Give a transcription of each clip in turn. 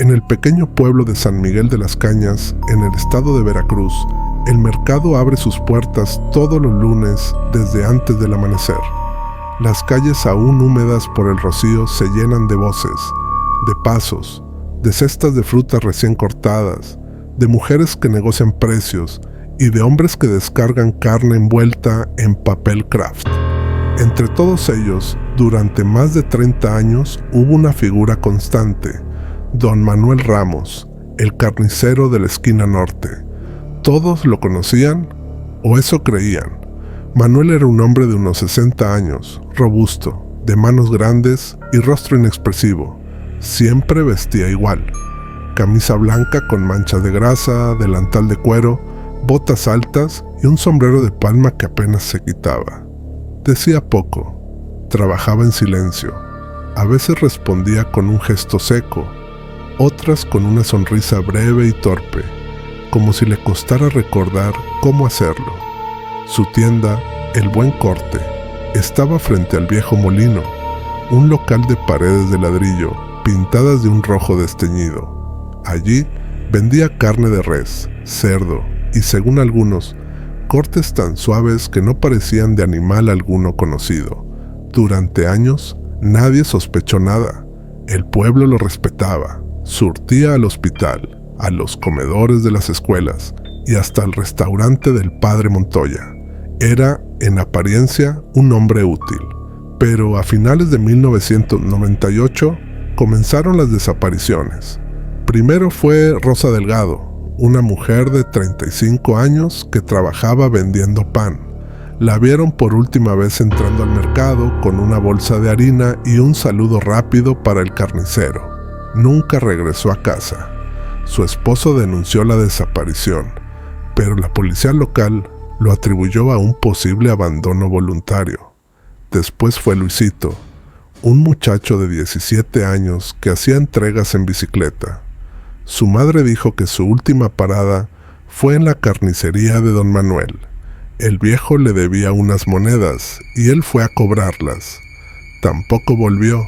En el pequeño pueblo de San Miguel de las Cañas, en el estado de Veracruz, el mercado abre sus puertas todos los lunes desde antes del amanecer. Las calles aún húmedas por el rocío se llenan de voces, de pasos, de cestas de frutas recién cortadas, de mujeres que negocian precios y de hombres que descargan carne envuelta en papel craft. Entre todos ellos, durante más de 30 años hubo una figura constante, Don Manuel Ramos, el carnicero de la esquina norte. Todos lo conocían, o eso creían. Manuel era un hombre de unos 60 años, robusto, de manos grandes y rostro inexpresivo. Siempre vestía igual. Camisa blanca con manchas de grasa, delantal de cuero, botas altas y un sombrero de palma que apenas se quitaba. Decía poco, trabajaba en silencio. A veces respondía con un gesto seco, otras con una sonrisa breve y torpe, como si le costara recordar cómo hacerlo. Su tienda, El Buen Corte, estaba frente al viejo molino, un local de paredes de ladrillo pintadas de un rojo desteñido. Allí vendía carne de res, cerdo y, según algunos, cortes tan suaves que no parecían de animal alguno conocido. Durante años nadie sospechó nada. El pueblo lo respetaba. Surtía al hospital, a los comedores de las escuelas y hasta al restaurante del padre Montoya. Era, en apariencia, un hombre útil. Pero a finales de 1998 comenzaron las desapariciones. Primero fue Rosa Delgado, una mujer de 35 años que trabajaba vendiendo pan. La vieron por última vez entrando al mercado con una bolsa de harina y un saludo rápido para el carnicero. Nunca regresó a casa. Su esposo denunció la desaparición, pero la policía local lo atribuyó a un posible abandono voluntario. Después fue Luisito, un muchacho de 17 años que hacía entregas en bicicleta. Su madre dijo que su última parada fue en la carnicería de Don Manuel. El viejo le debía unas monedas y él fue a cobrarlas. Tampoco volvió.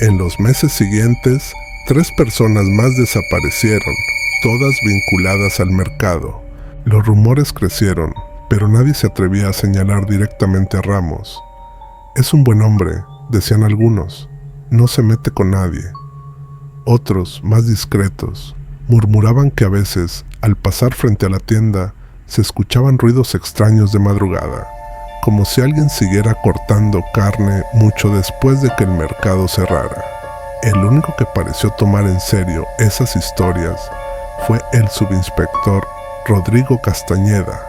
En los meses siguientes, 3 personas más desaparecieron, todas vinculadas al mercado. Los rumores crecieron, pero nadie se atrevía a señalar directamente a Ramos. Es un buen hombre, decían algunos. No se mete con nadie. Otros, más discretos, murmuraban que a veces, al pasar frente a la tienda, se escuchaban ruidos extraños de madrugada, como si alguien siguiera cortando carne mucho después de que el mercado cerrara. El único que pareció tomar en serio esas historias fue el subinspector Rodrigo Castañeda,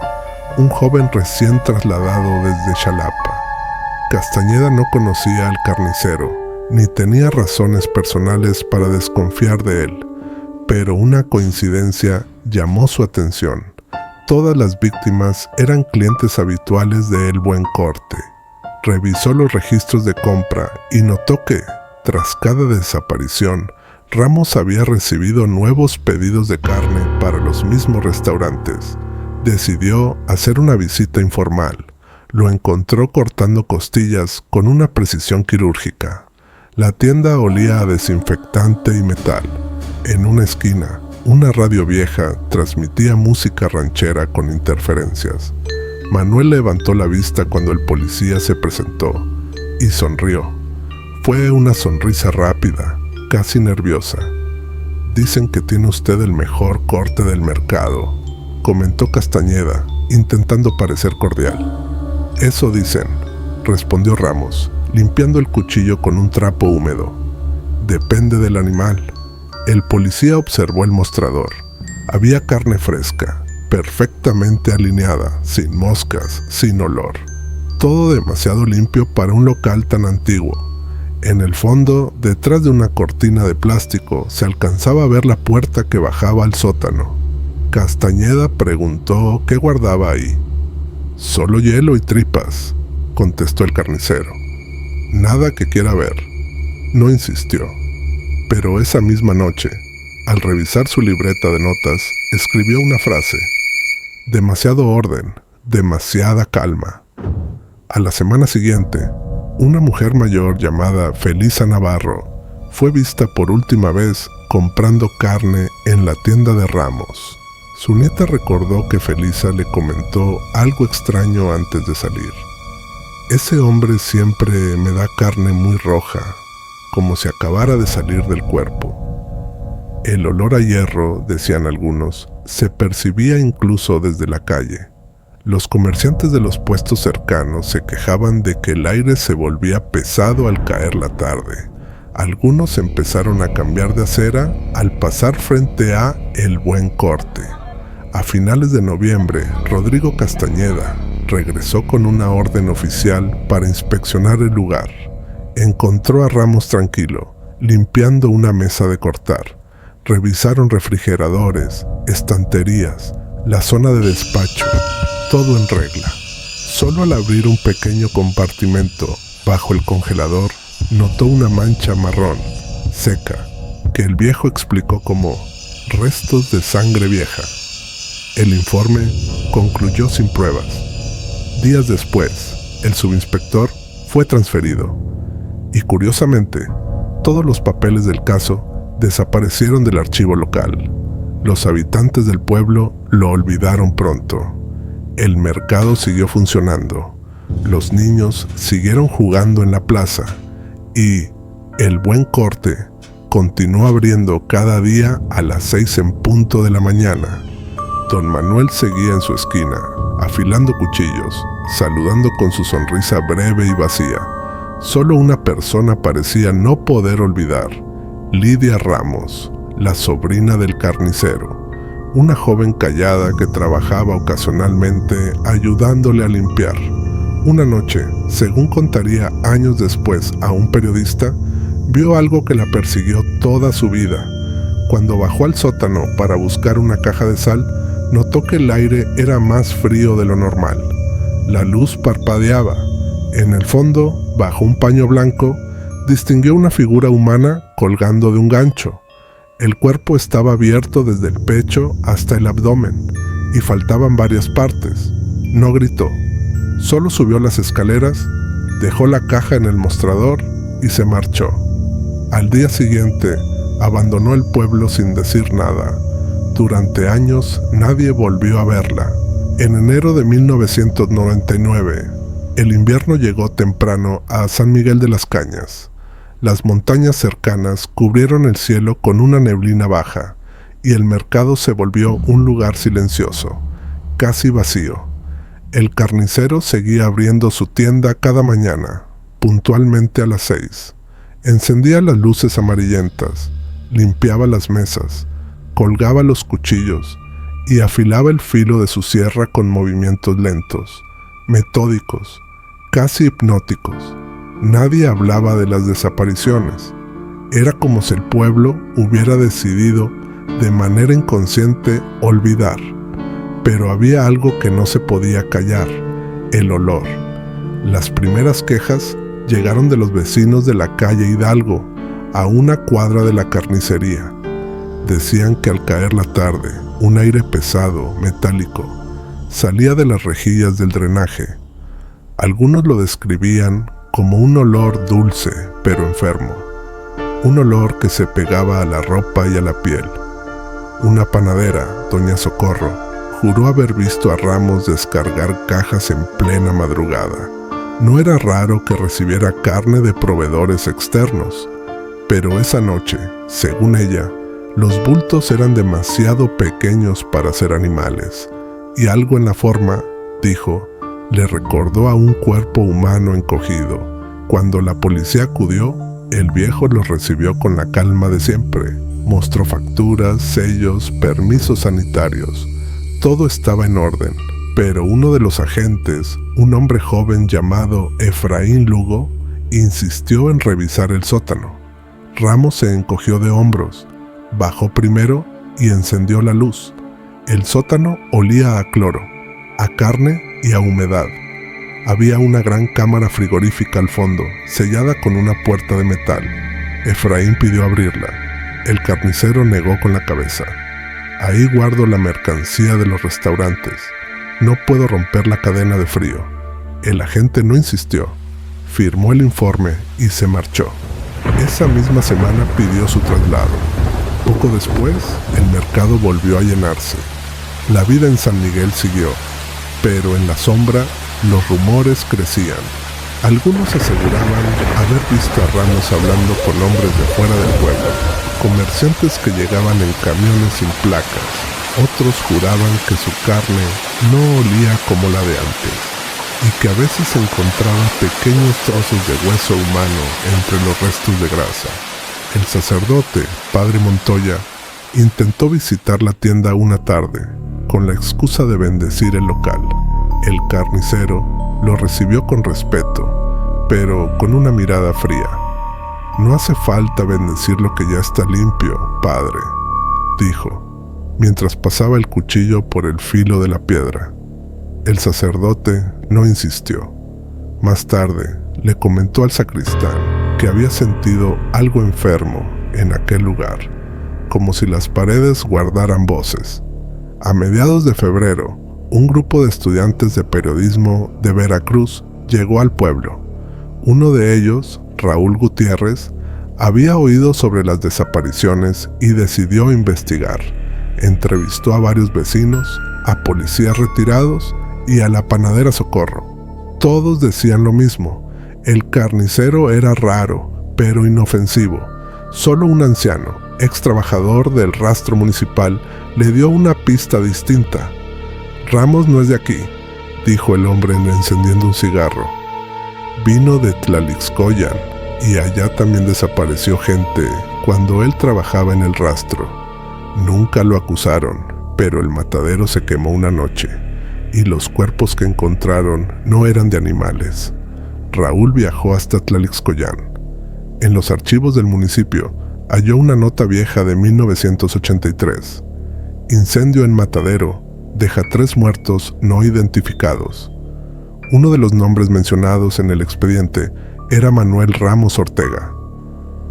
un joven recién trasladado desde Xalapa. Castañeda no conocía al carnicero, ni tenía razones personales para desconfiar de él, pero una coincidencia llamó su atención. Todas las víctimas eran clientes habituales de El Buen Corte. Revisó los registros de compra y notó que, tras cada desaparición, Ramos había recibido nuevos pedidos de carne para los mismos restaurantes. Decidió hacer una visita informal. Lo encontró cortando costillas con una precisión quirúrgica. La tienda olía a desinfectante y metal. En una esquina, una radio vieja transmitía música ranchera con interferencias. Manuel levantó la vista cuando el policía se presentó y sonrió. Fue una sonrisa rápida, casi nerviosa. «Dicen que tiene usted el mejor corte del mercado», comentó Castañeda, intentando parecer cordial. «Eso dicen», respondió Ramos, limpiando el cuchillo con un trapo húmedo. «Depende del animal». El policía observó el mostrador. Había carne fresca, perfectamente alineada, sin moscas, sin olor. Todo demasiado limpio para un local tan antiguo. En el fondo, detrás de una cortina de plástico, se alcanzaba a ver la puerta que bajaba al sótano. Castañeda preguntó qué guardaba ahí. «Solo hielo y tripas», contestó el carnicero. «Nada que quiera ver». No insistió. Pero esa misma noche, al revisar su libreta de notas, escribió una frase: «Demasiado orden, demasiada calma». A la semana siguiente, una mujer mayor llamada Felisa Navarro fue vista por última vez comprando carne en la tienda de Ramos. Su nieta recordó que Felisa le comentó algo extraño antes de salir. Ese hombre siempre me da carne muy roja, como si acabara de salir del cuerpo. El olor a hierro, decían algunos, se percibía incluso desde la calle. Los comerciantes de los puestos cercanos se quejaban de que el aire se volvía pesado al caer la tarde. Algunos empezaron a cambiar de acera al pasar frente a El Buen Corte. A finales de noviembre, Rodrigo Castañeda regresó con una orden oficial para inspeccionar el lugar. Encontró a Ramos tranquilo, limpiando una mesa de cortar. Revisaron refrigeradores, estanterías, la zona de despacho, todo en regla. Solo al abrir un pequeño compartimento bajo el congelador, notó una mancha marrón, seca, que el viejo explicó como restos de sangre vieja. El informe concluyó sin pruebas. Días después, el subinspector fue transferido. Y curiosamente, todos los papeles del caso desaparecieron del archivo local. Los habitantes del pueblo lo olvidaron pronto. El mercado siguió funcionando. Los niños siguieron jugando en la plaza. Y El Buen Corte continuó abriendo cada día a las 6 en punto de la mañana. Don Manuel seguía en su esquina, afilando cuchillos, saludando con su sonrisa breve y vacía. Solo una persona parecía no poder olvidar: Lidia Ramos, la sobrina del carnicero, una joven callada que trabajaba ocasionalmente ayudándole a limpiar. Una noche, según contaría años después a un periodista, vio algo que la persiguió toda su vida. Cuando bajó al sótano para buscar una caja de sal, notó que el aire era más frío de lo normal. La luz parpadeaba. En el fondo, bajo un paño blanco, distinguió una figura humana colgando de un gancho. El cuerpo estaba abierto desde el pecho hasta el abdomen y faltaban varias partes. No gritó. Solo subió las escaleras, dejó la caja en el mostrador y se marchó. Al día siguiente, abandonó el pueblo sin decir nada. Durante años, nadie volvió a verla. En enero de 1999, el invierno llegó temprano a San Miguel de las Cañas. Las montañas cercanas cubrieron el cielo con una neblina baja, y el mercado se volvió un lugar silencioso, casi vacío. El carnicero seguía abriendo su tienda cada mañana, puntualmente a las 6. Encendía las luces amarillentas, limpiaba las mesas, colgaba los cuchillos y afilaba el filo de su sierra con movimientos lentos, metódicos, casi hipnóticos. Nadie hablaba de las desapariciones. Era como si el pueblo hubiera decidido, de manera inconsciente, olvidar. Pero había algo que no se podía callar: el olor. Las primeras quejas llegaron de los vecinos de la calle Hidalgo, a una cuadra de la carnicería. Decían que al caer la tarde, un aire pesado, metálico, salía de las rejillas del drenaje. Algunos lo describían como un olor dulce, pero enfermo. Un olor que se pegaba a la ropa y a la piel. Una panadera, doña Socorro, juró haber visto a Ramos descargar cajas en plena madrugada. No era raro que recibiera carne de proveedores externos, pero esa noche, según ella, los bultos eran demasiado pequeños para ser animales, y algo en la forma, dijo, le recordó a un cuerpo humano encogido. Cuando la policía acudió, el viejo los recibió con la calma de siempre. Mostró facturas, sellos, permisos sanitarios. Todo estaba en orden, pero uno de los agentes, un hombre joven llamado Efraín Lugo, insistió en revisar el sótano. Ramos se encogió de hombros, bajó primero y encendió la luz. El sótano olía a cloro, a carne y a humedad. Había una gran cámara frigorífica al fondo, sellada con una puerta de metal. Efraín pidió abrirla. El carnicero negó con la cabeza. Ahí guardo la mercancía de los restaurantes. No puedo romper la cadena de frío. El agente no insistió. Firmó el informe y se marchó. Esa misma semana pidió su traslado. Poco después, el mercado volvió a llenarse. La vida en San Miguel siguió, pero en la sombra los rumores crecían. Algunos aseguraban haber visto a Ramos hablando con hombres de fuera del pueblo, comerciantes que llegaban en camiones sin placas. Otros juraban que su carne no olía como la de antes, y que a veces encontraba pequeños trozos de hueso humano entre los restos de grasa. El sacerdote, padre Montoya, intentó visitar la tienda una tarde, con la excusa de bendecir el local. El carnicero lo recibió con respeto, pero con una mirada fría. «No hace falta bendecir lo que ya está limpio, padre», dijo, mientras pasaba el cuchillo por el filo de la piedra. El sacerdote no insistió. Más tarde, le comentó al sacristán que había sentido algo enfermo en aquel lugar, como si las paredes guardaran voces. A mediados de febrero, un grupo de estudiantes de periodismo de Veracruz llegó al pueblo. Uno de ellos, Raúl Gutiérrez, había oído sobre las desapariciones y decidió investigar. Entrevistó a varios vecinos, a policías retirados y a la panadera Socorro. Todos decían lo mismo: el carnicero era raro, pero inofensivo. Solo un anciano, ex trabajador del rastro municipal, le dio una pista distinta. «Ramos no es de aquí», dijo el hombre encendiendo un cigarro. «Vino de Tlalixcoyan y allá también desapareció gente cuando él trabajaba en el rastro. Nunca lo acusaron, pero el matadero se quemó una noche y los cuerpos que encontraron no eran de animales. Raúl viajó hasta Tlalixcoyan. En los archivos del municipio halló una nota vieja de 1983. Incendio en matadero, deja 3 muertos no identificados. Uno de los nombres mencionados en el expediente era Manuel Ramos Ortega.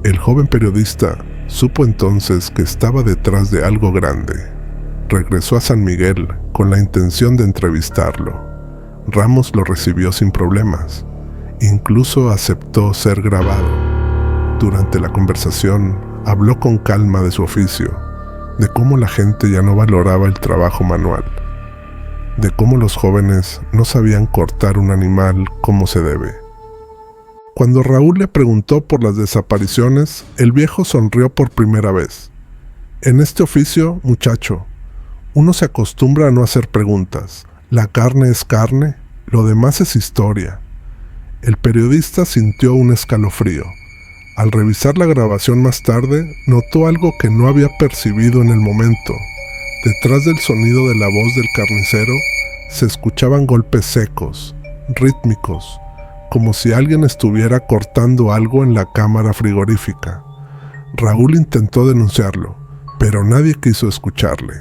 El joven periodista supo entonces que estaba detrás de algo grande. Regresó a San Miguel con la intención de entrevistarlo. Ramos lo recibió sin problemas. Incluso aceptó ser grabado. Durante la conversación, habló con calma de su oficio, de cómo la gente ya no valoraba el trabajo manual, de cómo los jóvenes no sabían cortar un animal como se debe. Cuando Raúl le preguntó por las desapariciones, el viejo sonrió por primera vez. «En este oficio, muchacho, uno se acostumbra a no hacer preguntas. La carne es carne, lo demás es historia». El periodista sintió un escalofrío. Al revisar la grabación más tarde, notó algo que no había percibido en el momento. Detrás del sonido de la voz del carnicero, se escuchaban golpes secos, rítmicos, como si alguien estuviera cortando algo en la cámara frigorífica. Raúl intentó denunciarlo, pero nadie quiso escucharle.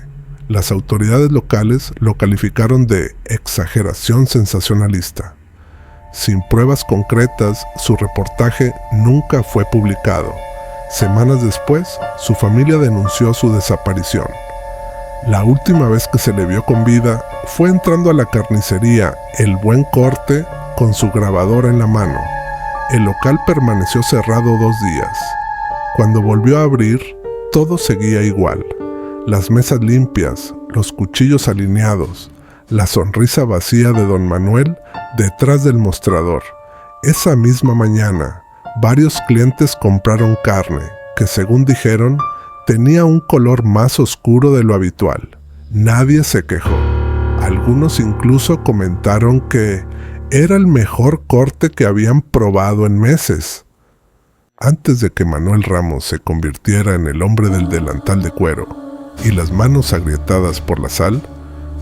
Las autoridades locales lo calificaron de exageración sensacionalista. Sin pruebas concretas, su reportaje nunca fue publicado. Semanas después, su familia denunció su desaparición. La última vez que se le vio con vida fue entrando a la carnicería El Buen Corte con su grabadora en la mano. El local permaneció cerrado 2 días. Cuando volvió a abrir, todo seguía igual. Las mesas limpias, los cuchillos alineados, la sonrisa vacía de don Manuel detrás del mostrador. Esa misma mañana, varios clientes compraron carne, que según dijeron, tenía un color más oscuro de lo habitual. Nadie se quejó. Algunos incluso comentaron que era el mejor corte que habían probado en meses. Antes de que Manuel Ramos se convirtiera en el hombre del delantal de cuero y las manos agrietadas por la sal,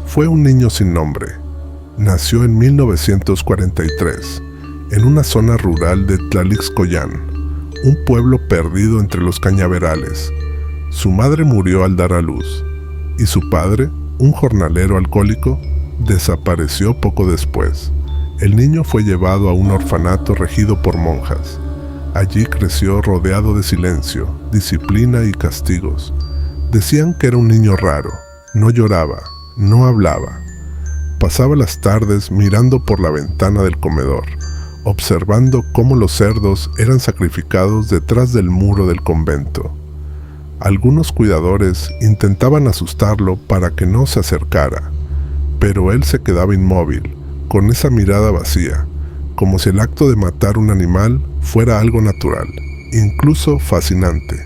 fue un niño sin nombre. Nació en 1943, en una zona rural de Tlalixcoyan, un pueblo perdido entre los cañaverales. Su madre murió al dar a luz, y su padre, un jornalero alcohólico, desapareció poco después. El niño fue llevado a un orfanato regido por monjas. Allí creció rodeado de silencio, disciplina y castigos. Decían que era un niño raro, no lloraba, no hablaba. Pasaba las tardes mirando por la ventana del comedor, observando cómo los cerdos eran sacrificados detrás del muro del convento. Algunos cuidadores intentaban asustarlo para que no se acercara, pero él se quedaba inmóvil, con esa mirada vacía, como si el acto de matar un animal fuera algo natural, incluso fascinante.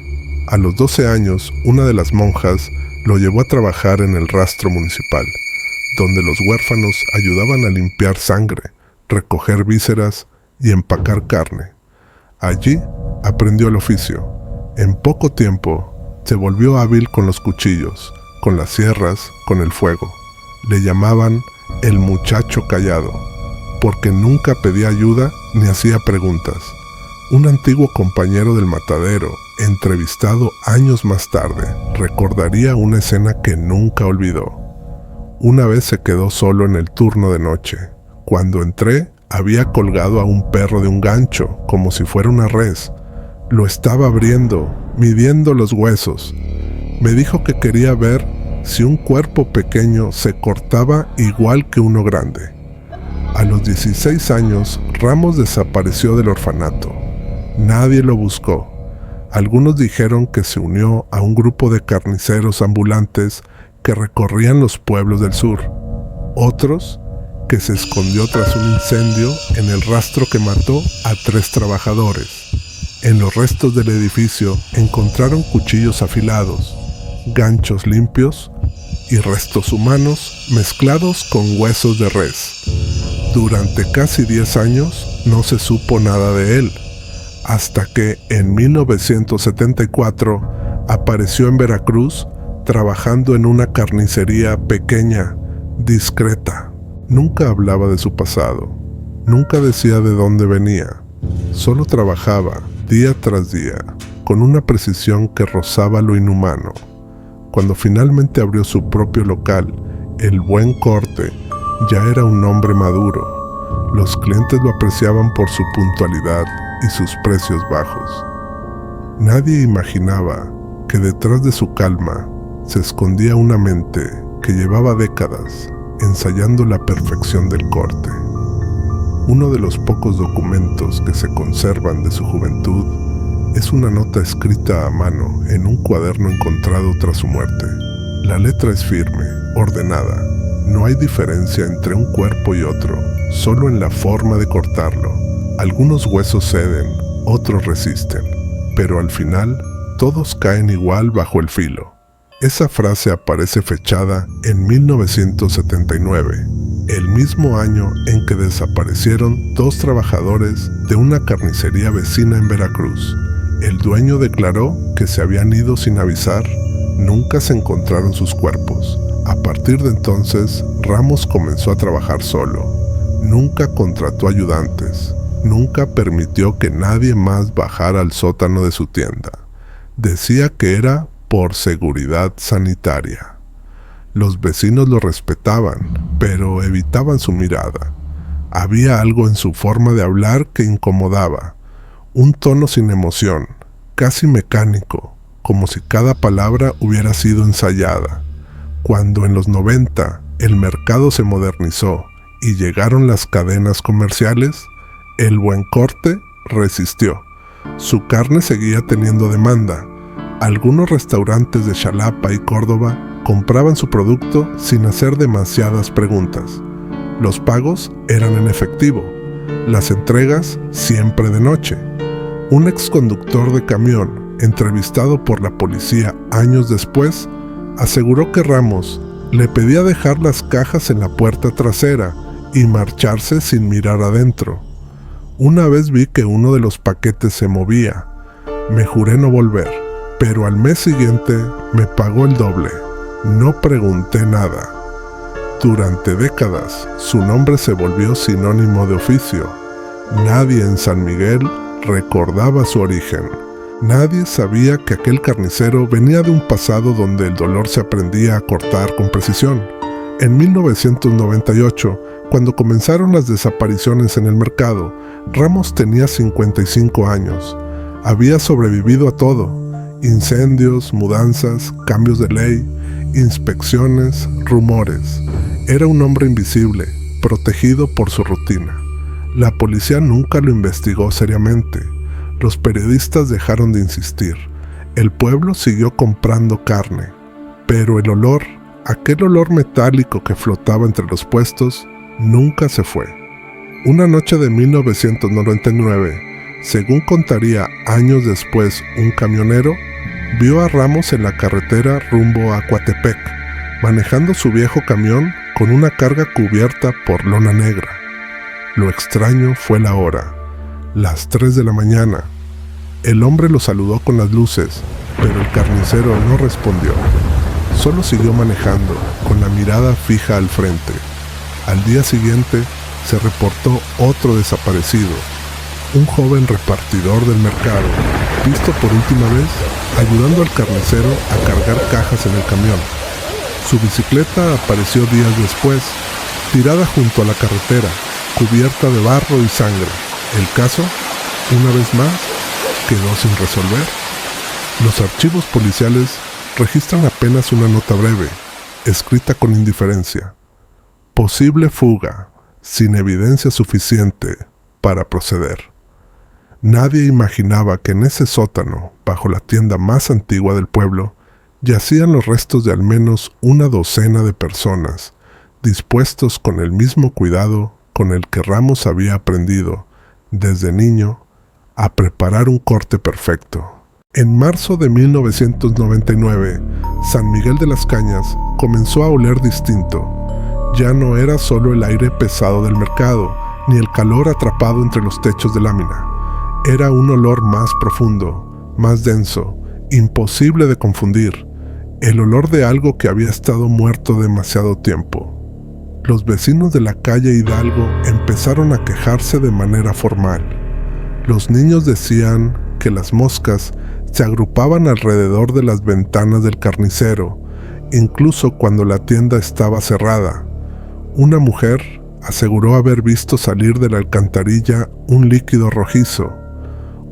A los 12 años, una de las monjas lo llevó a trabajar en el rastro municipal, donde los huérfanos ayudaban a limpiar sangre, recoger vísceras y empacar carne. Allí aprendió el oficio. En poco tiempo se volvió hábil con los cuchillos, con las sierras, con el fuego. Le llamaban el muchacho callado, porque nunca pedía ayuda ni hacía preguntas. Un antiguo compañero del matadero, entrevistado años más tarde, recordaría una escena que nunca olvidó. Una vez se quedó solo en el turno de noche. Cuando entré, había colgado a un perro de un gancho, como si fuera una res. Lo estaba abriendo, midiendo los huesos. Me dijo que quería ver si un cuerpo pequeño se cortaba igual que uno grande. A los 16 años, Ramos desapareció del orfanato. Nadie lo buscó. Algunos dijeron que se unió a un grupo de carniceros ambulantes que recorrían los pueblos del sur. Otros, que se escondió tras un incendio en el rastro que mató a 3 trabajadores. En los restos del edificio encontraron cuchillos afilados, ganchos limpios y restos humanos mezclados con huesos de res. Durante casi 10 años no se supo nada de él, hasta que en 1974 apareció en Veracruz trabajando en una carnicería pequeña, discreta. Nunca hablaba de su pasado, nunca decía de dónde venía, solo trabajaba día tras día, con una precisión que rozaba lo inhumano. Cuando finalmente abrió su propio local, El Buen Corte, ya era un hombre maduro. Los clientes lo apreciaban por su puntualidad y sus precios bajos. Nadie imaginaba que detrás de su calma se escondía una mente que llevaba décadas ensayando la perfección del corte. Uno de los pocos documentos que se conservan de su juventud es una nota escrita a mano en un cuaderno encontrado tras su muerte. La letra es firme, ordenada. No hay diferencia entre un cuerpo y otro, solo en la forma de cortarlo. Algunos huesos ceden, otros resisten, pero al final todos caen igual bajo el filo. Esa frase aparece fechada en 1979, el mismo año en que desaparecieron 2 trabajadores de una carnicería vecina en Veracruz. El dueño declaró que se habían ido sin avisar. Nunca se encontraron sus cuerpos. A partir de entonces, Ramos comenzó a trabajar solo. Nunca contrató ayudantes. Nunca permitió que nadie más bajara al sótano de su tienda. Decía que era por seguridad sanitaria. Los vecinos lo respetaban, pero evitaban su mirada. Había algo en su forma de hablar que incomodaba, un tono sin emoción, casi mecánico, como si cada palabra hubiera sido ensayada. Cuando en los 90 el mercado se modernizó y llegaron las cadenas comerciales, El Buen Corte resistió. Su carne seguía teniendo demanda. Algunos restaurantes de Xalapa y Córdoba compraban su producto sin hacer demasiadas preguntas. Los pagos eran en efectivo, las entregas siempre de noche. Un exconductor de camión, entrevistado por la policía años después, aseguró que Ramos le pedía dejar las cajas en la puerta trasera y marcharse sin mirar adentro. Una vez vi que uno de los paquetes se movía. Me juré no volver, pero al mes siguiente me pagó el doble. No pregunté nada. Durante décadas, su nombre se volvió sinónimo de oficio. Nadie en San Miguel recordaba su origen. Nadie sabía que aquel carnicero venía de un pasado donde el dolor se aprendía a cortar con precisión. En 1998, cuando comenzaron las desapariciones en el mercado, Ramos tenía 55 años. Había sobrevivido a todo: incendios, mudanzas, cambios de ley, inspecciones, rumores. Era un hombre invisible, protegido por su rutina. La policía nunca lo investigó seriamente. Los periodistas dejaron de insistir. El pueblo siguió comprando carne, pero el olor, aquel olor metálico que flotaba entre los puestos, nunca se fue. Una noche de 1999, según contaría años después un camionero, vio a Ramos en la carretera rumbo a Coatepec, manejando su viejo camión con una carga cubierta por lona negra. Lo extraño fue la hora, las 3 de la mañana. El hombre lo saludó con las luces, pero el carnicero no respondió. Solo siguió manejando, con la mirada fija al frente. Al día siguiente, se reportó otro desaparecido, un joven repartidor del mercado, visto por última vez ayudando al carnicero a cargar cajas en el camión. Su bicicleta apareció días después, tirada junto a la carretera, cubierta de barro y sangre. El caso, una vez más, quedó sin resolver. Los archivos policiales registran apenas una nota breve, escrita con indiferencia. Posible fuga, sin evidencia suficiente para proceder. Nadie imaginaba que en ese sótano, bajo la tienda más antigua del pueblo, yacían los restos de al menos una docena de personas, dispuestos con el mismo cuidado con el que Ramos había aprendido, desde niño, a preparar un corte perfecto. En marzo de 1999, San Miguel de las Cañas comenzó a oler distinto. Ya no era solo el aire pesado del mercado, ni el calor atrapado entre los techos de lámina. Era un olor más profundo, más denso, imposible de confundir. El olor de algo que había estado muerto demasiado tiempo. Los vecinos de la calle Hidalgo empezaron a quejarse de manera formal. Los niños decían que las moscas se agrupaban alrededor de las ventanas del carnicero, incluso cuando la tienda estaba cerrada. Una mujer aseguró haber visto salir de la alcantarilla un líquido rojizo.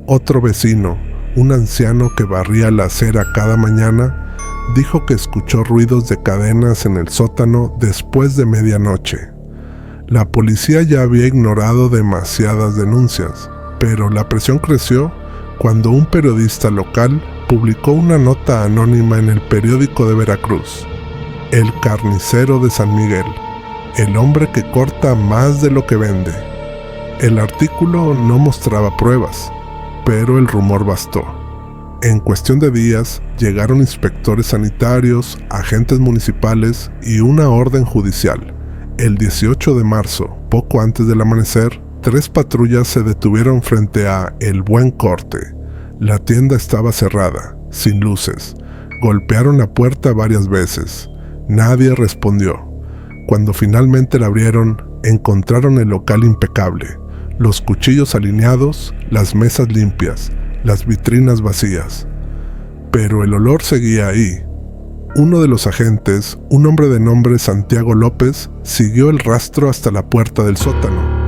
Otro vecino, un anciano que barría la acera cada mañana, dijo que escuchó ruidos de cadenas en el sótano después de medianoche. La policía ya había ignorado demasiadas denuncias, pero la presión creció cuando un periodista local publicó una nota anónima en el periódico de Veracruz. El carnicero de San Miguel, el hombre que corta más de lo que vende. El artículo no mostraba pruebas, pero el rumor bastó. En cuestión de días, llegaron inspectores sanitarios, agentes municipales y una orden judicial. El 18 de marzo, poco antes del amanecer, 3 patrullas se detuvieron frente a El Buen Corte. La tienda estaba cerrada, sin luces. Golpearon la puerta varias veces. Nadie respondió. Cuando finalmente la abrieron, encontraron el local impecable. Los cuchillos alineados, las mesas limpias, las vitrinas vacías. Pero el olor seguía ahí. Uno de los agentes, un hombre de nombre Santiago López, siguió el rastro hasta la puerta del sótano.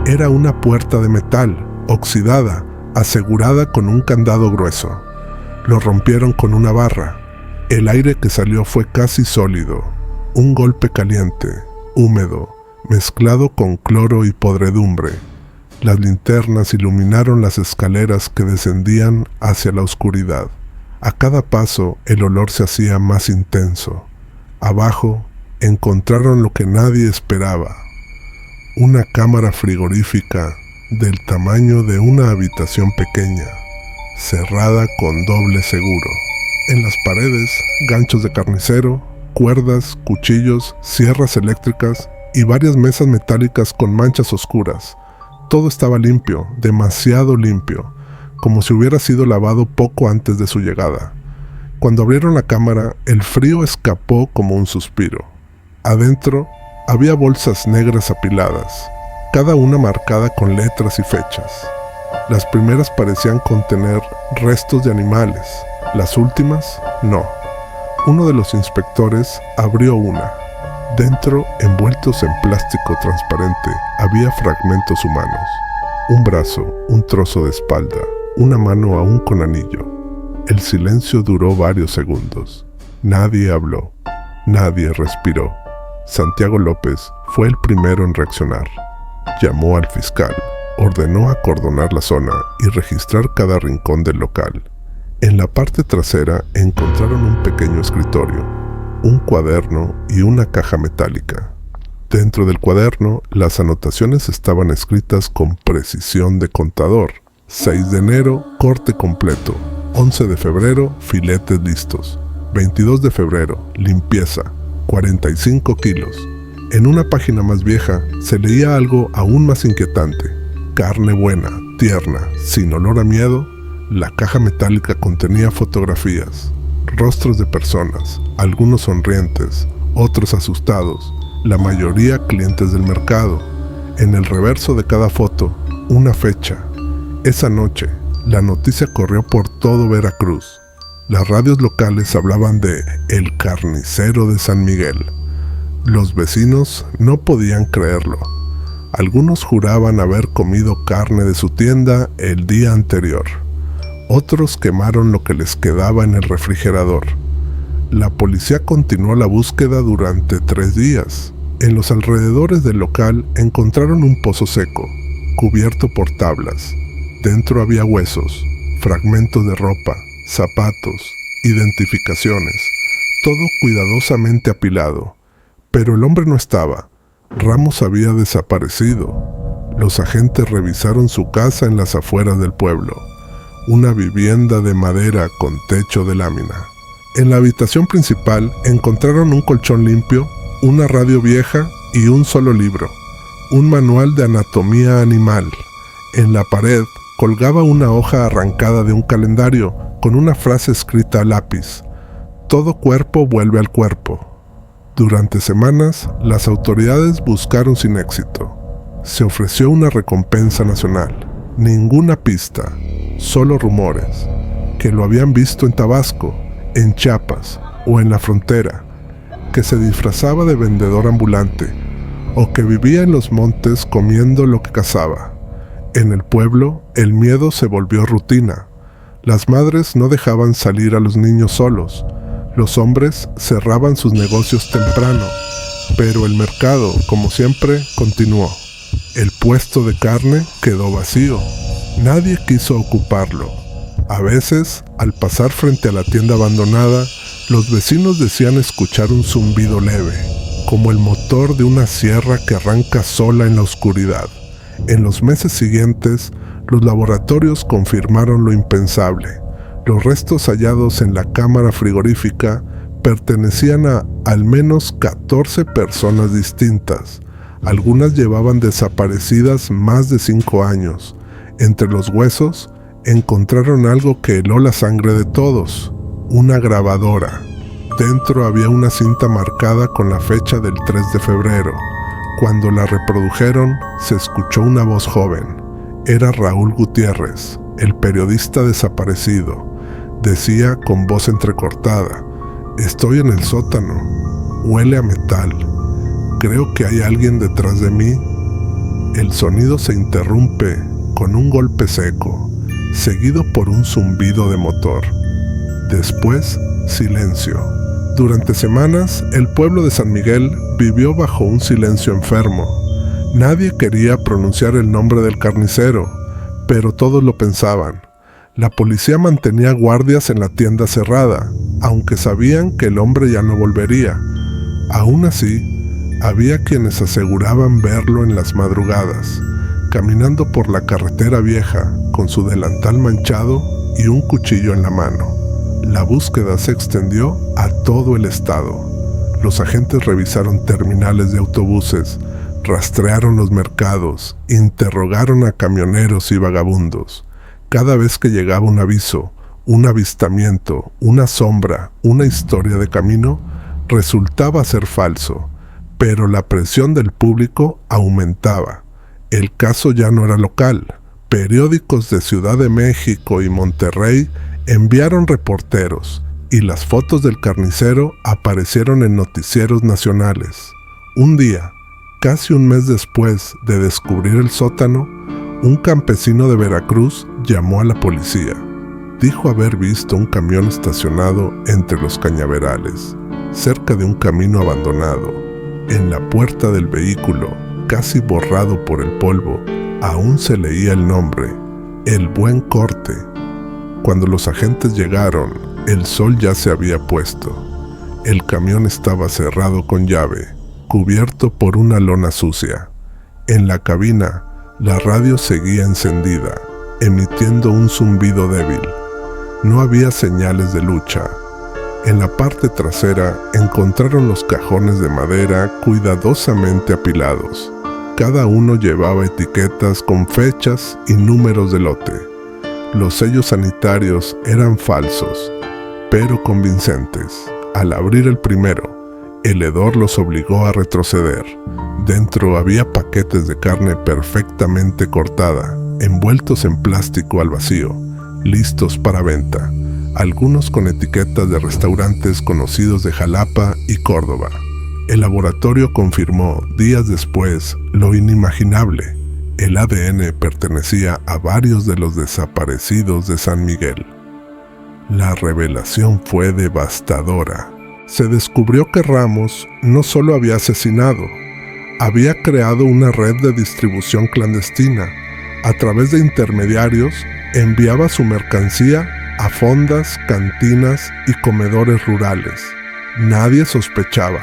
Era una puerta de metal, oxidada, asegurada con un candado grueso. Lo rompieron con una barra. El aire que salió fue casi sólido. Un golpe caliente, húmedo, mezclado con cloro y podredumbre. Las linternas iluminaron las escaleras que descendían hacia la oscuridad. A cada paso el olor se hacía más intenso. Abajo encontraron lo que nadie esperaba. Una cámara frigorífica del tamaño de una habitación pequeña, cerrada con doble seguro. En las paredes, ganchos de carnicero, cuerdas, cuchillos, sierras eléctricas y varias mesas metálicas con manchas oscuras. Todo estaba limpio, demasiado limpio, como si hubiera sido lavado poco antes de su llegada. Cuando abrieron la cámara, el frío escapó como un suspiro. Adentro había bolsas negras apiladas, cada una marcada con letras y fechas. Las primeras parecían contener restos de animales, las últimas no. Uno de los inspectores abrió una. Dentro, envueltos en plástico transparente, había fragmentos humanos. Un brazo, un trozo de espalda, una mano aún con anillo. El silencio duró varios segundos. Nadie habló, nadie respiró. Santiago López fue el primero en reaccionar. Llamó al fiscal, ordenó acordonar la zona y registrar cada rincón del local. En la parte trasera encontraron un pequeño escritorio, un cuaderno y una caja metálica. Dentro del cuaderno, las anotaciones estaban escritas con precisión de contador. 6 de enero, corte completo. 11 de febrero, filetes listos. 22 de febrero, limpieza. 45 kilos. En una página más vieja, se leía algo aún más inquietante. Carne buena, tierna, sin olor a miedo. La caja metálica contenía fotografías, rostros de personas, algunos sonrientes, otros asustados, la mayoría clientes del mercado. En el reverso de cada foto, una fecha. Esa noche, la noticia corrió por todo Veracruz. Las radios locales hablaban de El Carnicero de San Miguel. Los vecinos no podían creerlo. Algunos juraban haber comido carne de su tienda el día anterior. Otros quemaron lo que les quedaba en el refrigerador. La policía continuó la búsqueda durante 3 días. En los alrededores del local encontraron un pozo seco, cubierto por tablas. Dentro había huesos, fragmentos de ropa, zapatos, identificaciones, todo cuidadosamente apilado. Pero el hombre no estaba. Ramos había desaparecido. Los agentes revisaron su casa en las afueras del pueblo, una vivienda de madera con techo de lámina. En la habitación principal encontraron un colchón limpio, una radio vieja y un solo libro, un manual de anatomía animal. En la pared colgaba una hoja arrancada de un calendario con una frase escrita a lápiz: todo cuerpo vuelve al cuerpo. Durante semanas, las autoridades buscaron sin éxito. Se ofreció una recompensa nacional. Ninguna pista, solo rumores, que lo habían visto en Tabasco, en Chiapas o en la frontera, que se disfrazaba de vendedor ambulante o que vivía en los montes comiendo lo que cazaba. En el pueblo, el miedo se volvió rutina. Las madres no dejaban salir a los niños solos. Los hombres cerraban sus negocios temprano, pero el mercado, como siempre, continuó. El puesto de carne quedó vacío. Nadie quiso ocuparlo. A veces, al pasar frente a la tienda abandonada, los vecinos decían escuchar un zumbido leve, como el motor de una sierra que arranca sola en la oscuridad. En los meses siguientes, los laboratorios confirmaron lo impensable. Los restos hallados en la cámara frigorífica pertenecían a al menos 14 personas distintas. Algunas llevaban desaparecidas más de 5 años. Entre los huesos, encontraron algo que heló la sangre de todos: una grabadora. Dentro había una cinta marcada con la fecha del 3 de febrero. Cuando la reprodujeron, se escuchó una voz joven. Era Raúl Gutiérrez, el periodista desaparecido. Decía con voz entrecortada: estoy en el sótano, huele a metal, creo que hay alguien detrás de mí. El sonido se interrumpe con un golpe seco, seguido por un zumbido de motor. Después, silencio. Durante semanas, el pueblo de San Miguel vivió bajo un silencio enfermo. Nadie quería pronunciar el nombre del carnicero, pero todos lo pensaban. La policía mantenía guardias en la tienda cerrada, aunque sabían que el hombre ya no volvería. Aún así, había quienes aseguraban verlo en las madrugadas, caminando por la carretera vieja, con su delantal manchado y un cuchillo en la mano. La búsqueda se extendió a todo el estado. Los agentes revisaron terminales de autobuses, rastrearon los mercados, interrogaron a camioneros y vagabundos. Cada vez que llegaba un aviso, un avistamiento, una sombra, una historia de camino, resultaba ser falso, pero la presión del público aumentaba. El caso ya no era local. Periódicos de Ciudad de México y Monterrey enviaron reporteros, y las fotos del carnicero aparecieron en noticieros nacionales. Un día, casi un mes después de descubrir el sótano, un campesino de Veracruz llamó a la policía. Dijo haber visto un camión estacionado entre los cañaverales, cerca de un camino abandonado. En la puerta del vehículo, casi borrado por el polvo, aún se leía el nombre: El Buen Corte. Cuando los agentes llegaron, el sol ya se había puesto. El camión estaba cerrado con llave, cubierto por una lona sucia. En la cabina, la radio seguía encendida, emitiendo un zumbido débil. No había señales de lucha. En la parte trasera encontraron los cajones de madera cuidadosamente apilados. Cada uno llevaba etiquetas con fechas y números de lote. Los sellos sanitarios eran falsos, pero convincentes. Al abrir el primero, el hedor los obligó a retroceder. Dentro había paquetes de carne perfectamente cortada, envueltos en plástico al vacío, listos para venta, algunos con etiquetas de restaurantes conocidos de Jalapa y Córdoba. El laboratorio confirmó días después lo inimaginable. El ADN pertenecía a varios de los desaparecidos de San Miguel. La revelación fue devastadora. Se descubrió que Ramos no solo había asesinado, había creado una red de distribución clandestina. A través de intermediarios, enviaba su mercancía a fondas, cantinas y comedores rurales. Nadie sospechaba.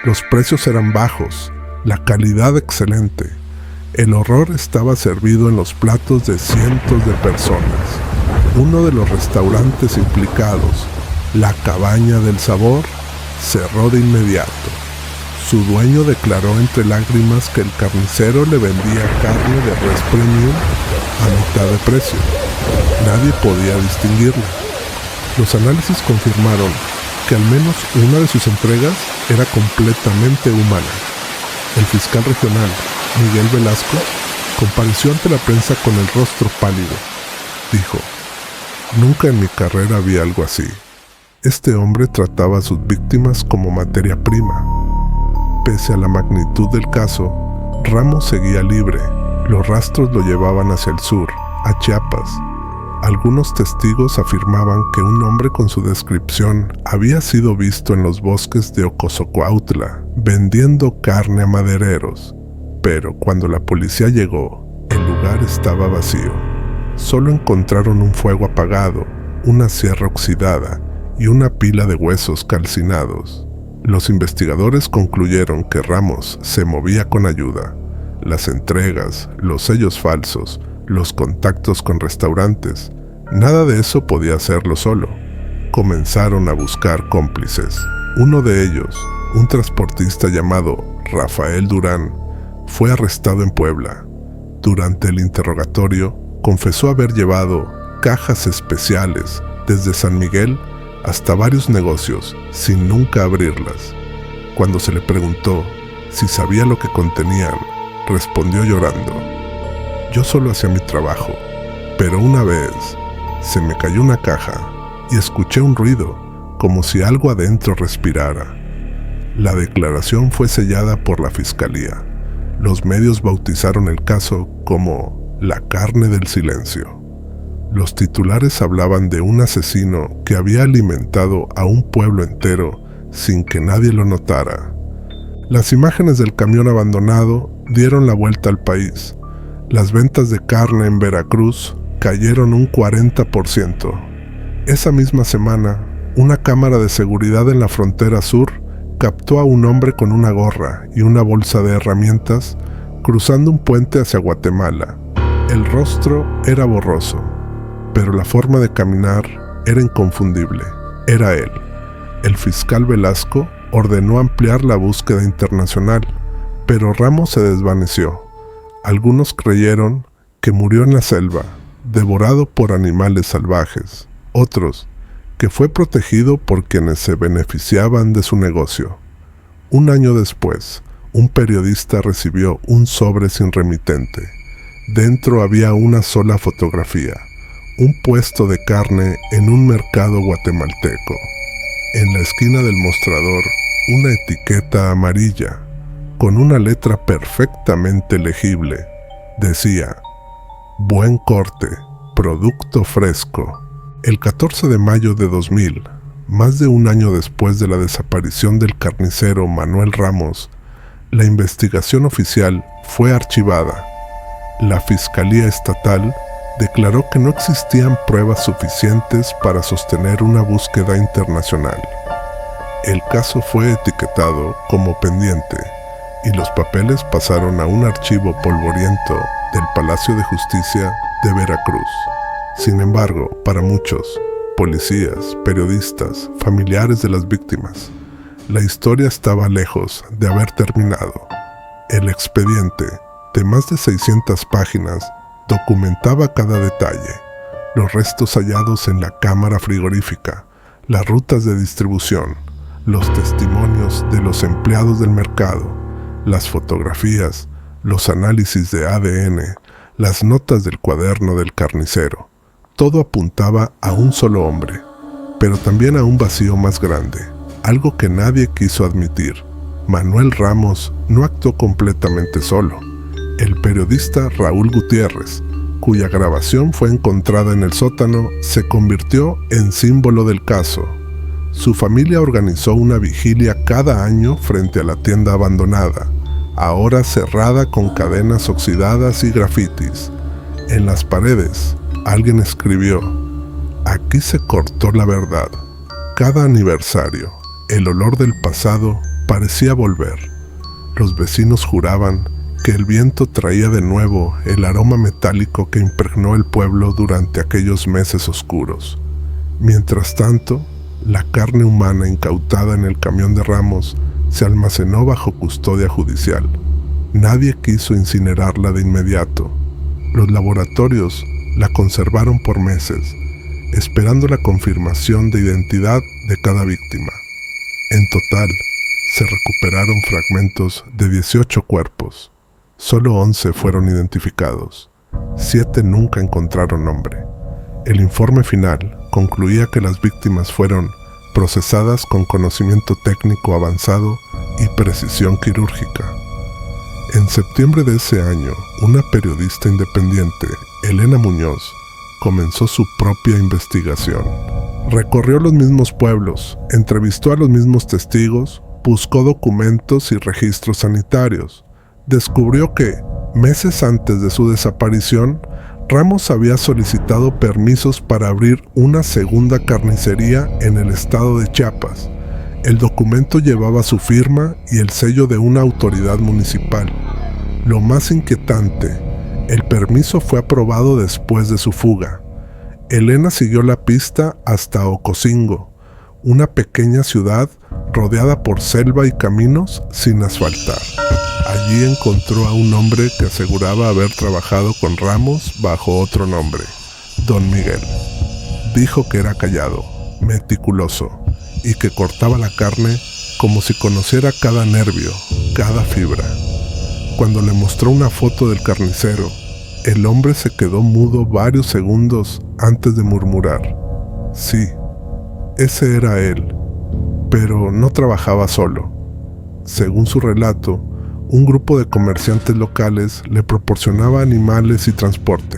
Los precios eran bajos, la calidad excelente. El horror estaba servido en los platos de cientos de personas. Uno de los restaurantes implicados, La Cabaña del Sabor, cerró de inmediato. Su dueño declaró entre lágrimas que el carnicero le vendía carne de res premium a mitad de precio. Nadie podía distinguirla. Los análisis confirmaron que al menos una de sus entregas era completamente humana. El fiscal regional, Miguel Velasco, compareció ante la prensa con el rostro pálido. Dijo: «Nunca en mi carrera vi algo así. Este hombre trataba a sus víctimas como materia prima». Pese a la magnitud del caso, Ramos seguía libre. Los rastros lo llevaban hacia el sur, a Chiapas. Algunos testigos afirmaban que un hombre con su descripción había sido visto en los bosques de Ocosocuautla, vendiendo carne a madereros. Pero cuando la policía llegó, el lugar estaba vacío. Solo encontraron un fuego apagado, una sierra oxidada y una pila de huesos calcinados. Los investigadores concluyeron que Ramos se movía con ayuda. Las entregas, los sellos falsos, los contactos con restaurantes, nada de eso podía hacerlo solo. Comenzaron a buscar cómplices. Uno de ellos, un transportista llamado Rafael Durán, fue arrestado en Puebla. Durante el interrogatorio, confesó haber llevado cajas especiales desde San Miguel hasta varios negocios sin nunca abrirlas. Cuando se le preguntó si sabía lo que contenían, respondió llorando: «Yo solo hacía mi trabajo, pero una vez se me cayó una caja y escuché un ruido, como si algo adentro respirara». La declaración fue sellada por la fiscalía. Los medios bautizaron el caso como la carne del silencio. Los titulares hablaban de un asesino que había alimentado a un pueblo entero sin que nadie lo notara. Las imágenes del camión abandonado dieron la vuelta al país. Las ventas de carne en Veracruz cayeron un 40%. Esa misma semana, una cámara de seguridad en la frontera sur captó a un hombre con una gorra y una bolsa de herramientas cruzando un puente hacia Guatemala. El rostro era borroso, pero la forma de caminar era inconfundible. Era él. El fiscal Velasco ordenó ampliar la búsqueda internacional, pero Ramos se desvaneció. Algunos creyeron que murió en la selva, devorado por animales salvajes. Otros, que fue protegido por quienes se beneficiaban de su negocio. Un año después, un periodista recibió un sobre sin remitente. Dentro había una sola fotografía: un puesto de carne en un mercado guatemalteco. En la esquina del mostrador, una etiqueta amarilla, con una letra perfectamente legible. Decía: «Buen corte, producto fresco». El 14 de mayo de 2000, más de un año después de la desaparición del carnicero Manuel Ramos, la investigación oficial fue archivada. La Fiscalía Estatal declaró que no existían pruebas suficientes para sostener una búsqueda internacional. El caso fue etiquetado como pendiente y los papeles pasaron a un archivo polvoriento del Palacio de Justicia de Veracruz. Sin embargo, para muchos, policías, periodistas, familiares de las víctimas, la historia estaba lejos de haber terminado. El expediente, de más de 600 páginas, documentaba cada detalle: los restos hallados en la cámara frigorífica, las rutas de distribución, los testimonios de los empleados del mercado, las fotografías, los análisis de ADN, las notas del cuaderno del carnicero. Todo apuntaba a un solo hombre, pero también a un vacío más grande, algo que nadie quiso admitir. Manuel Ramos no actuó completamente solo. El periodista Raúl Gutiérrez, cuya grabación fue encontrada en el sótano, se convirtió en símbolo del caso. Su familia organizó una vigilia cada año frente a la tienda abandonada, ahora cerrada con cadenas oxidadas y grafitis. En las paredes, alguien escribió: "Aquí se cortó la verdad". Cada aniversario, el olor del pasado parecía volver. Los vecinos juraban que el viento traía de nuevo el aroma metálico que impregnó el pueblo durante aquellos meses oscuros. Mientras tanto, la carne humana incautada en el camión de Ramos se almacenó bajo custodia judicial. Nadie quiso incinerarla de inmediato. Los laboratorios la conservaron por meses, esperando la confirmación de identidad de cada víctima. En total, se recuperaron fragmentos de 18 cuerpos. Solo 11 fueron identificados. 7 nunca encontraron nombre. El informe final concluía que las víctimas fueron procesadas con conocimiento técnico avanzado y precisión quirúrgica. En septiembre de ese año, una periodista independiente, Elena Muñoz, comenzó su propia investigación. Recorrió los mismos pueblos, entrevistó a los mismos testigos, buscó documentos y registros sanitarios. Descubrió que, meses antes de su desaparición, Ramos había solicitado permisos para abrir una segunda carnicería en el estado de Chiapas. El documento llevaba su firma y el sello de una autoridad municipal. Lo más inquietante, el permiso fue aprobado después de su fuga. Elena siguió la pista hasta Ocosingo, una pequeña ciudad rodeada por selva y caminos sin asfaltar. Allí encontró a un hombre que aseguraba haber trabajado con Ramos bajo otro nombre, Don Miguel. Dijo que era callado, meticuloso, y que cortaba la carne como si conociera cada nervio, cada fibra. Cuando le mostró una foto del carnicero, el hombre se quedó mudo varios segundos antes de murmurar: "Sí, ese era él", pero no trabajaba solo. Según su relato, un grupo de comerciantes locales le proporcionaba animales y transporte.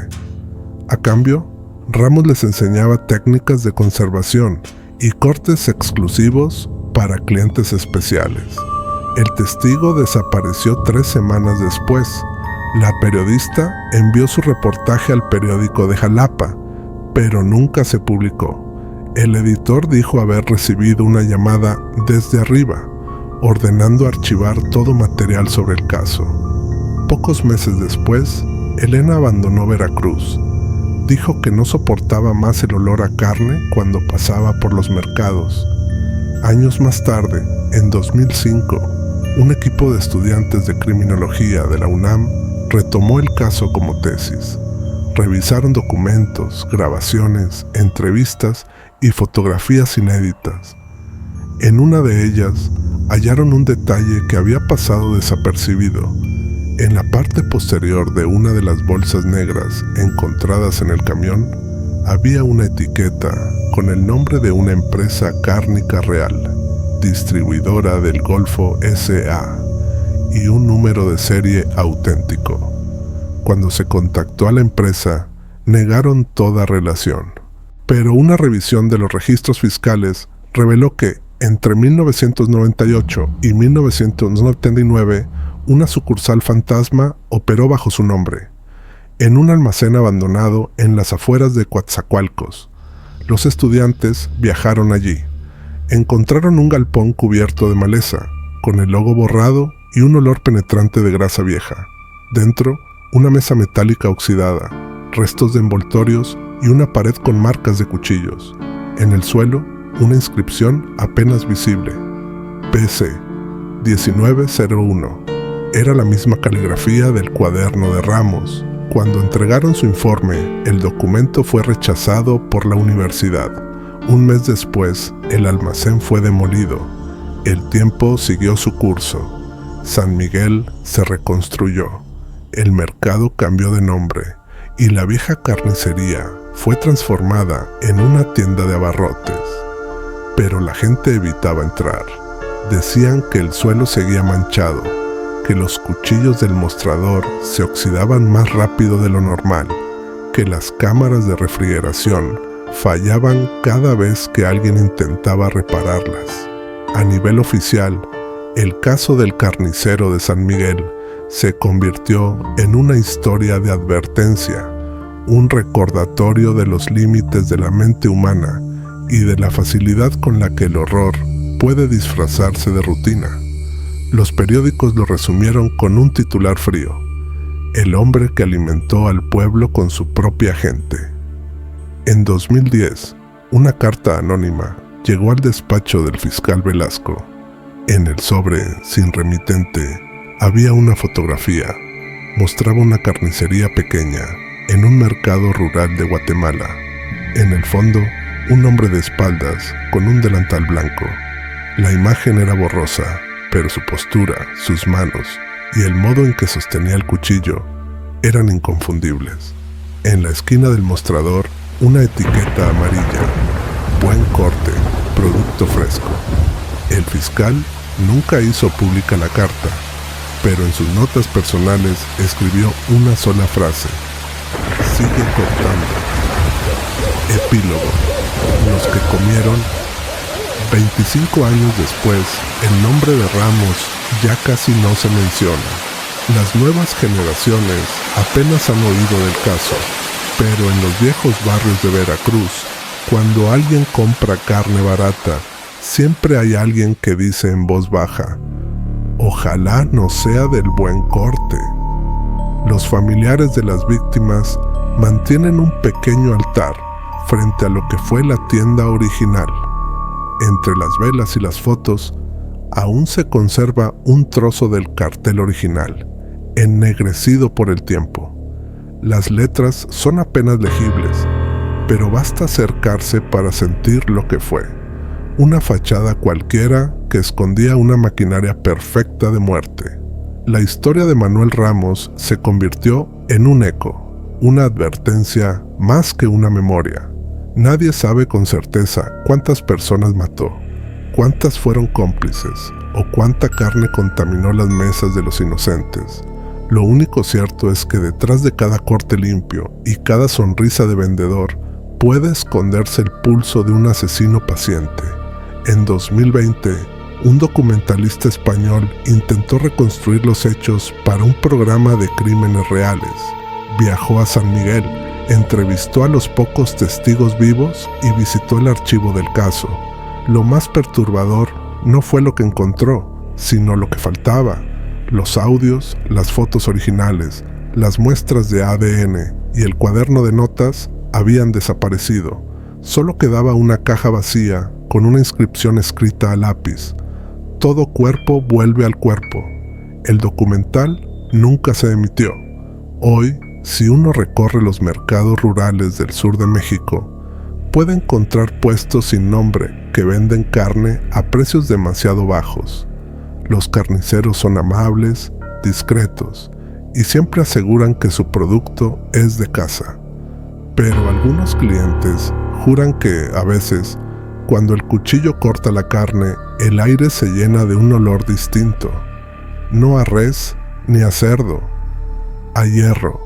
A cambio, Ramos les enseñaba técnicas de conservación y cortes exclusivos para clientes especiales. El testigo desapareció 3 semanas después. La periodista envió su reportaje al periódico de Jalapa, pero nunca se publicó. El editor dijo haber recibido una llamada desde arriba, ordenando archivar todo material sobre el caso. Pocos meses después, Elena abandonó Veracruz. Dijo que no soportaba más el olor a carne cuando pasaba por los mercados. Años más tarde, en 2005, un equipo de estudiantes de criminología de la UNAM retomó el caso como tesis. Revisaron documentos, grabaciones, entrevistas y fotografías inéditas. En una de ellas, hallaron un detalle que había pasado desapercibido. En la parte posterior de una de las bolsas negras encontradas en el camión, había una etiqueta con el nombre de una empresa cárnica real, distribuidora del Golfo S.A., y un número de serie auténtico. Cuando se contactó a la empresa, negaron toda relación. Pero una revisión de los registros fiscales reveló que, entre 1998 y 1999, una sucursal fantasma operó bajo su nombre. en un almacén abandonado en las afueras de Coatzacoalcos. Los estudiantes viajaron allí. Encontraron un galpón cubierto de maleza, con el logo borrado y un olor penetrante de grasa vieja. Dentro, una mesa metálica oxidada, restos de envoltorios y una pared con marcas de cuchillos. En el suelo, una inscripción apenas visible. PC 1901. Era la misma caligrafía del cuaderno de Ramos. Cuando entregaron su informe, el documento fue rechazado por la universidad. Un mes después, el almacén fue demolido. El tiempo siguió su curso. San Miguel se reconstruyó. El mercado cambió de nombre y la vieja carnicería fue transformada en una tienda de abarrotes. Pero la gente evitaba entrar. Decían que el suelo seguía manchado, que los cuchillos del mostrador se oxidaban más rápido de lo normal, que las cámaras de refrigeración fallaban cada vez que alguien intentaba repararlas. A nivel oficial, el caso del carnicero de San Miguel se convirtió en una historia de advertencia, un recordatorio de los límites de la mente humana y de la facilidad con la que el horror puede disfrazarse de rutina. Los periódicos lo resumieron con un titular frío: el hombre que alimentó al pueblo con su propia gente. En 2010, una carta anónima llegó al despacho del fiscal Velasco. En el sobre, sin remitente, había una fotografía. Mostraba una carnicería pequeña en un mercado rural de Guatemala. En el fondo, un hombre de espaldas con un delantal blanco. La imagen era borrosa, pero su postura, sus manos y el modo en que sostenía el cuchillo eran inconfundibles. En la esquina del mostrador, una etiqueta amarilla: buen corte, producto fresco. El fiscal nunca hizo pública la carta, pero en sus notas personales escribió una sola frase: sigue cortando. Epílogo: los que comieron. 25 años después, el nombre de Ramos ya casi no se menciona. Las nuevas generaciones apenas han oído del caso, pero en los viejos barrios de Veracruz, cuando alguien compra carne barata, siempre hay alguien que dice en voz baja: ojalá no sea del buen corte. Los familiares de las víctimas mantienen un pequeño altar frente a lo que fue la tienda original. Entre las velas y las fotos, aún se conserva un trozo del cartel original, ennegrecido por el tiempo. Las letras son apenas legibles, pero basta acercarse para sentir lo que fue. Una fachada cualquiera que escondía una maquinaria perfecta de muerte. La historia de Manuel Ramos se convirtió en un eco, una advertencia más que una memoria. Nadie sabe con certeza cuántas personas mató, cuántas fueron cómplices o cuánta carne contaminó las mesas de los inocentes. Lo único cierto es que detrás de cada corte limpio y cada sonrisa de vendedor puede esconderse el pulso de un asesino paciente. En 2020, un documentalista español intentó reconstruir los hechos para un programa de crímenes reales. Viajó a San Miguel, entrevistó a los pocos testigos vivos y visitó el archivo del caso. Lo más perturbador no fue lo que encontró, sino lo que faltaba. Los audios, las fotos originales, las muestras de ADN y el cuaderno de notas habían desaparecido. Solo quedaba una caja vacía con una inscripción escrita a lápiz: todo cuerpo vuelve al cuerpo. El documental nunca se emitió. Hoy, si uno recorre los mercados rurales del sur de México, puede encontrar puestos sin nombre que venden carne a precios demasiado bajos. Los carniceros son amables, discretos y siempre aseguran que su producto es de casa. Pero algunos clientes juran que, a veces, cuando el cuchillo corta la carne, el aire se llena de un olor distinto. No a res ni a cerdo, a hierro.